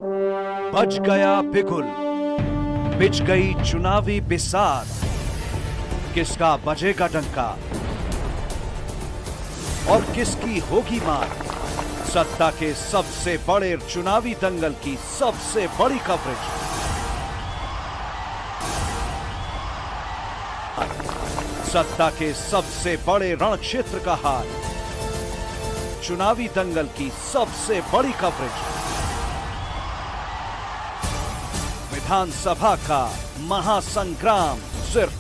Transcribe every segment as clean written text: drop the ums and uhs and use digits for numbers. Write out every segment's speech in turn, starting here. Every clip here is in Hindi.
बज गया बिगुल, बिछ गई चुनावी बिसात, किसका बजेगा डंका और किसकी होगी मात। सत्ता के सबसे बड़े चुनावी दंगल की सबसे बड़ी कवरेज, सत्ता के सबसे बड़े रण क्षेत्र का हाल, चुनावी दंगल की सबसे बड़ी कवरेज, विधानसभा का महासंग्राम सिर्फ।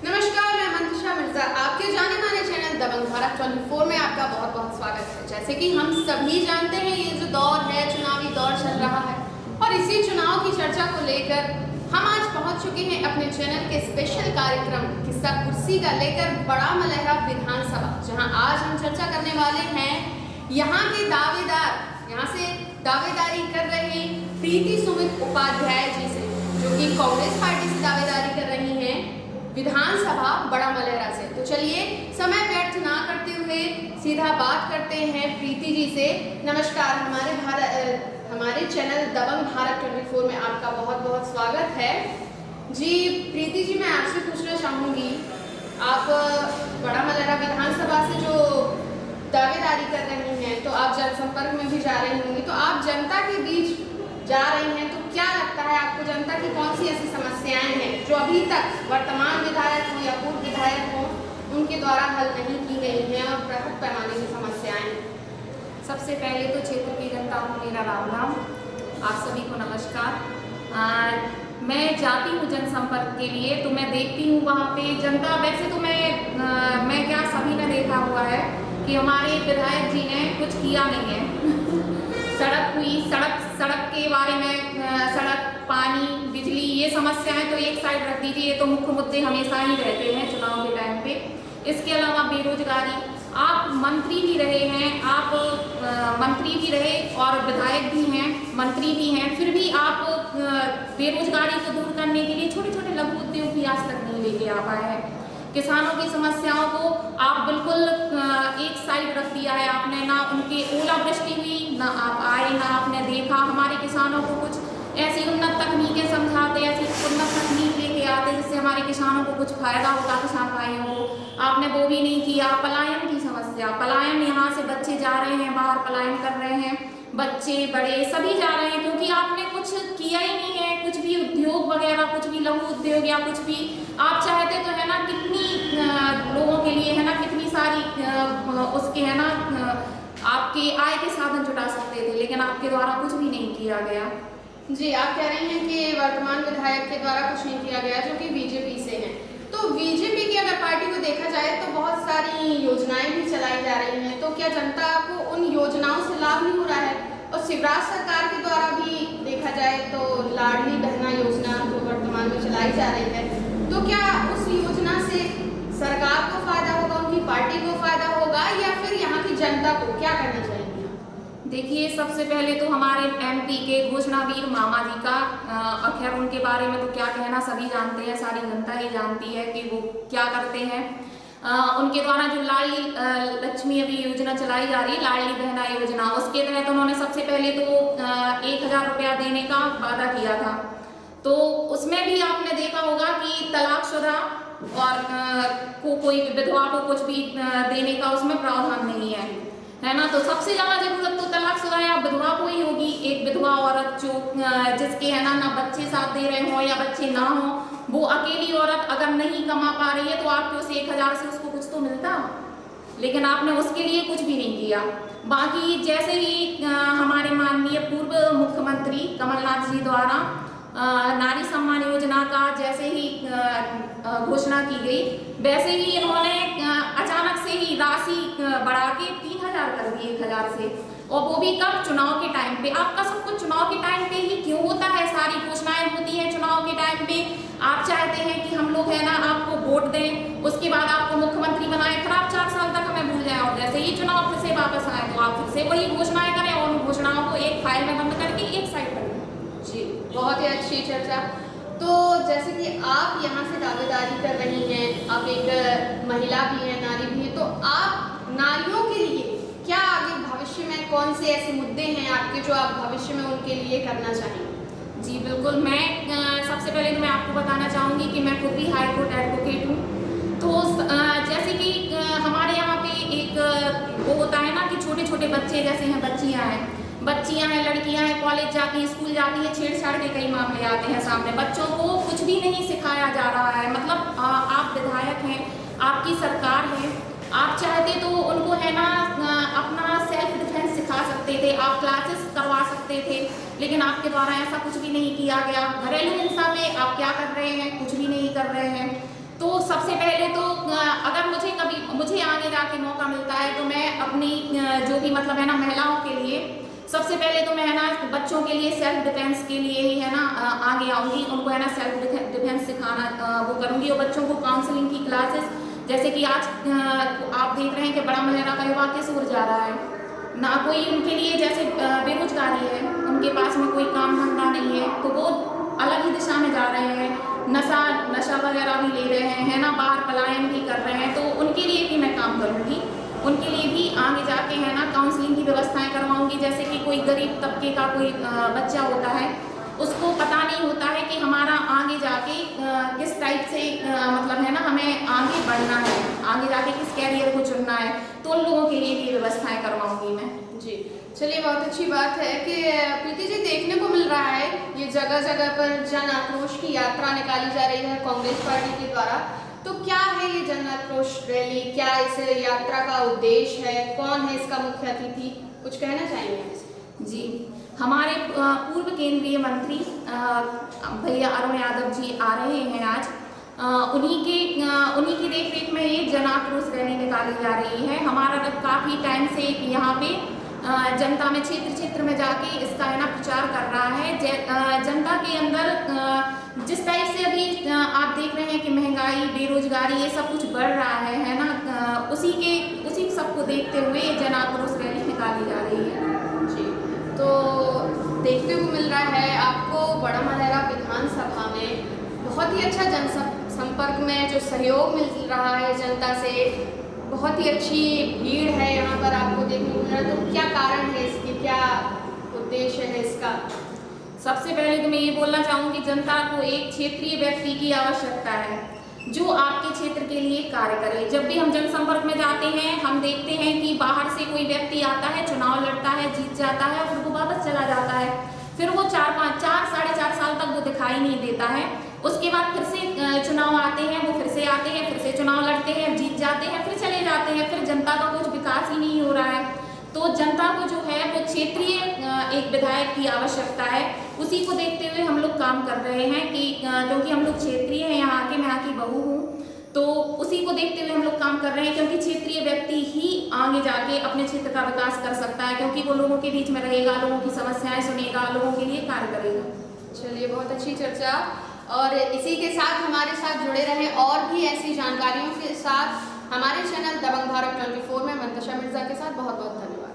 नमस्कार, मैं मंतशा मिर्जा, आपके जाने माने चैनल दबंग भारत 24 में आपका बहुत बहुत स्वागत है। जैसे कि हम सभी जानते हैं, ये जो दौर है, चुनावी दौर चल रहा है और इसी चुनाव की चर्चा को लेकर हम आज पहुंच चुके हैं अपने चैनल के स्पेशल कार्यक्रम किस्सा कुर्सी का लेकर बड़ा मलहरा विधानसभा, जहां आज हम चर्चा करने वाले हैं यहाँ के दावेदार, यहाँ से दावेदारी कर रहे प्रीति सुमित उपाध्याय जी से, जो कि कांग्रेस पार्टी से दावेदारी कर रही हैं विधानसभा बड़ा मलहरा से। तो चलिए समय व्यर्थ ना करते हुए सीधा बात करते हैं प्रीति जी से। नमस्कार, हमारे चैनल दबंग भारत 24 में आपका बहुत बहुत स्वागत है जी। प्रीति जी, मैं आपसे पूछना चाहूँगी, आप बड़ा मलहरा विधानसभा से जो दावेदारी कर रही हैं, तो आप जनसंपर्क में भी जा रही होंगी, तो आप जनता के बीच जा रही हैं, तो क्या लगता है आपको जनता की कौन सी ऐसी समस्याएं हैं जो अभी तक वर्तमान विधायक हो या पूर्व विधायक हो उनके द्वारा हल नहीं की गई हैं और बृहद पैमाने की समस्याएं हैं? सबसे पहले तो क्षेत्र की जनता को मेरा राम राम, आप सभी को नमस्कार। मैं जाती हूँ जनसंपर्क के लिए, तो मैं देखती हूँ वहाँ पे जनता, वैसे तो मैं क्या सभी ने देखा हुआ है कि हमारे विधायक जी ने कुछ किया नहीं है। सड़क हुई, सड़क के बारे में, सड़क, पानी, बिजली, ये समस्याएं तो एक साइड रख दीजिए, ये तो मुख्य मुद्दे हमेशा ही रहते हैं चुनाव के टाइम पे। इसके अलावा बेरोजगारी, आप मंत्री भी रहे हैं, आप मंत्री भी रहे और विधायक भी हैं, मंत्री भी हैं, फिर भी आप बेरोजगारी को दूर करने के लिए छोटे छोटे लघु उद्योग भी आज तक नहीं लेके आ पाए हैं। किसानों की समस्याओं को आप बिल्कुल एक साइड रख दिया है आपने, ना उनके ओलावृष्टि हुई, ना आप आए, ना आपने देखा हमारे किसानों को कुछ ऐसी उन्नत तकनीकें समझाते, ऐसी उन्नत तकनीक लेके आते जिससे हमारे किसानों को कुछ फायदा होगा, किसान भाइयों को, आपने वो भी नहीं किया। पलायन की समस्या, पलायन, यहाँ से बच्चे जा रहे हैं, बाहर पलायन कर रहे हैं, बच्चे बड़े सभी जा रहे हैं क्योंकि आपने कुछ किया ही नहीं है। कुछ भी उद्योग वगैरह, कुछ भी लघु उद्योग या कुछ भी आप चाहते तो है ना, कितनी लोगों के लिए है ना, कितनी सारी उसके है ना आपके आय के साधन जुटा सकते थे, लेकिन आपके द्वारा कुछ भी नहीं किया गया। जी, आप कह रही हैं कि वर्तमान विधायक के द्वारा कुछ नहीं किया गया जो कि बीजेपी से हैं। तो बीजेपी की अगर पार्टी को देखा जाए तो बहुत सारी योजनाएं भी चलाई जा रही हैं, तो क्या जनता को उन योजनाओं से लाभ नहीं हो रहा है? और शिवराज सरकार के द्वारा भी देखा जाए तो लाडली बहना योजना जो वर्तमान में चलाई जा रही है, तो क्या उस योजना से सरकार को फायदा होगा, उनकी पार्टी को फायदा होगा, या फिर यहाँ की जनता को क्या करना चाहिए? देखिए, सबसे पहले तो हमारे एमपी के घोषणावीर मामा जी का, खैर उनके बारे में तो क्या कहना, सभी जानते हैं, सारी जनता ही जानती है कि वो क्या करते हैं। उनके द्वारा जो लाडली लक्ष्मी अभी योजना चलाई जा रही है, लाडली बहना योजना, उसके तहत उन्होंने सबसे पहले तो 1000 रुपया देने का वादा किया था। तो उसमें भी आपने देखा होगा कि तलाकशुदा और कोई विधवा को कुछ भी देने का उसमें प्रावधान नहीं है ना। तो सबसे ज्यादा जरूरत तो तलाकशुदा या विधवा को ही होगी। एक विधवा औरत जो जिसके है ना बच्चे साथ दे रहे हो या बच्चे ना हो, वो अकेली औरत अगर नहीं कमा पा रही है तो आपके उस 1000 से उसको कुछ तो मिलता, लेकिन आपने उसके लिए कुछ भी नहीं किया। बाकी जैसे ही हमारे माननीय पूर्व मुख्यमंत्री कमलनाथ जी द्वारा नारी सम्मान योजना का जैसे ही घोषणा की गई, वैसे ही इन्होंने अचानक से ही राशि बढ़ा के 3000 कर दी 1000 से, और वो भी कब? चुनाव के टाइम पे। आपका सब कुछ चुनाव के टाइम पे ही क्यों होता है? सारी घोषणाएं होती हैं चुनाव के टाइम पे। आप चाहते हैं कि हम लोग है ना आपको वोट दें, उसके बाद आपको मुख्यमंत्री बनाए, फिर आप 4 साल तक हमें भूल जाए, और जैसे ही चुनाव फिर से वापस आए तो आप फिर से वही घोषणाएं करें और उन घोषणाओं को एक फाइल में बंद करके एक साइड पर। जी, बहुत ही अच्छी चर्चा। तो जैसे कि आप यहाँ से दावेदारी कर रही हैं, आप एक महिला भी हैं, नारी भी हैं, तो आप नारियों के लिए क्या आगे भविष्य कौन से ऐसे मुद्दे हैं आपके जो आप भविष्य में उनके लिए करना चाहेंगे? जी बिल्कुल, मैं सबसे पहले तो मैं आपको बताना चाहूँगी कि मैं खुद भी हाई कोर्ट एडवोकेट हूँ। तो जैसे कि हमारे यहाँ पे एक वो होता है ना कि छोटे छोटे बच्चे जैसे हैं, बच्चियाँ हैं, लड़कियाँ हैं, कॉलेज जाती हैं, स्कूल जाती हैं, छेड़छाड़ के कई मामले आते हैं सामने। बच्चों को कुछ भी नहीं सिखाया जा रहा है। मतलब आप विधायक हैं, आपकी सरकार है, आप चाहते तो उनको है ना अपना सेल्फ डिफेंस सिखा सकते थे, आप क्लासेस करवा सकते थे, लेकिन आपके द्वारा ऐसा कुछ भी नहीं किया गया। घरेलू हिंसा में आप क्या कर रहे हैं? कुछ भी नहीं कर रहे हैं। तो सबसे पहले तो अगर मुझे आगे जाके मौका मिलता है तो मैं अपनी जो भी मतलब है ना महिलाओं के लिए सबसे पहले तो मैं है ना बच्चों के लिए सेल्फ डिफेंस के लिए ही है ना आगे आऊँगी, उनको है ना सेल्फ डिफेंस सिखाना वो करूँगी। और बच्चों को काउंसलिंग की क्लासेस, जैसे कि आज आप देख रहे हैं कि बड़ा मुहर्रा का युवा किस ओर जा रहा है, ना कोई उनके लिए जैसे बेरोजगारी है, उनके पास में कोई काम धंधा नहीं है, तो वो अलग ही दिशा में जा रहे हैं, नशा वगैरह भी ले रहे हैं, है ना, बाहर पलायन भी कर रहे हैं। तो उनके लिए भी मैं काम करूँगी, उनके लिए भी आगे जाके है ना काउंसलिंग की व्यवस्थाएं करवाऊंगी। जैसे कि कोई गरीब तबके का कोई बच्चा होता है, उसको पता नहीं होता है कि हमारा आगे जाके किस टाइप से मतलब है ना हमें आगे बढ़ना है, आगे जाके किस कैरियर को चुनना है, तो उन लोगों के लिए भी व्यवस्थाएं करवाऊंगी मैं। जी चलिए, बहुत अच्छी बात है कि प्रीति जी देखने को मिल रहा है ये जगह जगह पर जन आक्रोश की यात्रा निकाली जा रही है कांग्रेस पार्टी के द्वारा। तो क्या है ये जन आक्रोश रैली, क्या इस यात्रा का उद्देश्य है, कौन है इसका मुख्य अतिथि, कुछ कहना चाहेंगे? जी, हमारे पूर्व केंद्रीय मंत्री भैया अरुण यादव जी आ रहे हैं आज। उन्हीं की देखरेख में ये जन आक्रोश रैली निकाली जा रही है। हमारा काफ़ी टाइम से यहाँ पे जनता में क्षेत्र में जाके इसका है ना प्रचार कर रहा है। जनता के अंदर जिस टाइप से अभी आप देख रहे हैं कि महंगाई, बेरोजगारी ये सब कुछ बढ़ रहा है ना, उसी सबको देखते हुए जन आक्रोश रैली निकाली जा रही है। जी, तो देखने को मिल रहा है आपको बड़ा मुहर्रा विधानसभा में बहुत ही अच्छा जनसंपर्क में जो सहयोग मिल रहा है जनता से, बहुत ही अच्छी भीड़ है यहाँ पर आपको देखने को मिल रहा है। तो क्या कारण है इसकी, क्या उद्देश्य है इसका? सबसे पहले तो मैं ये बोलना चाहूँगी, जनता को एक क्षेत्रीय व्यक्ति की आवश्यकता है जो आपके क्षेत्र के लिए कार्य करे। जब भी हम जनसंपर्क में जाते हैं, हम देखते हैं कि बाहर से कोई व्यक्ति आता है, चुनाव लड़ता है, जीत जाता है और वो वापस चला जाता है। फिर वो 4 साढ़े 4 साल तक वो दिखाई नहीं देता है। उसके बाद फिर से चुनाव आते हैं, वो फिर से आते हैं, फिर से चुनाव लड़ते हैं, जीत जाते हैं, फिर चले जाते हैं, फिर जनता का कुछ विकास ही नहीं हो रहा है। तो जनता को जो है वो क्षेत्रीय एक विधायक की आवश्यकता है। उसी को देखते हुए हम लोग काम कर रहे हैं कि क्योंकि हम लोग क्षेत्रीय हैं, यहाँ के मैं यहाँ की बहू हूँ, तो उसी को देखते हुए हम लोग काम कर रहे हैं, क्योंकि क्षेत्रीय व्यक्ति ही आगे जाके अपने क्षेत्र का विकास कर सकता है, क्योंकि वो लोगों के बीच में रहेगा, लोगों की समस्याएं सुनेगा, लोगों के लिए कार्य करेगा। चलिए, बहुत अच्छी चर्चा, और इसी के साथ हमारे साथ जुड़े रहें और भी ऐसी जानकारियों के साथ हमारे चैनल दबंग भारत 24 में मंतशा मिर्जा के साथ। बहुत बहुत धन्यवाद।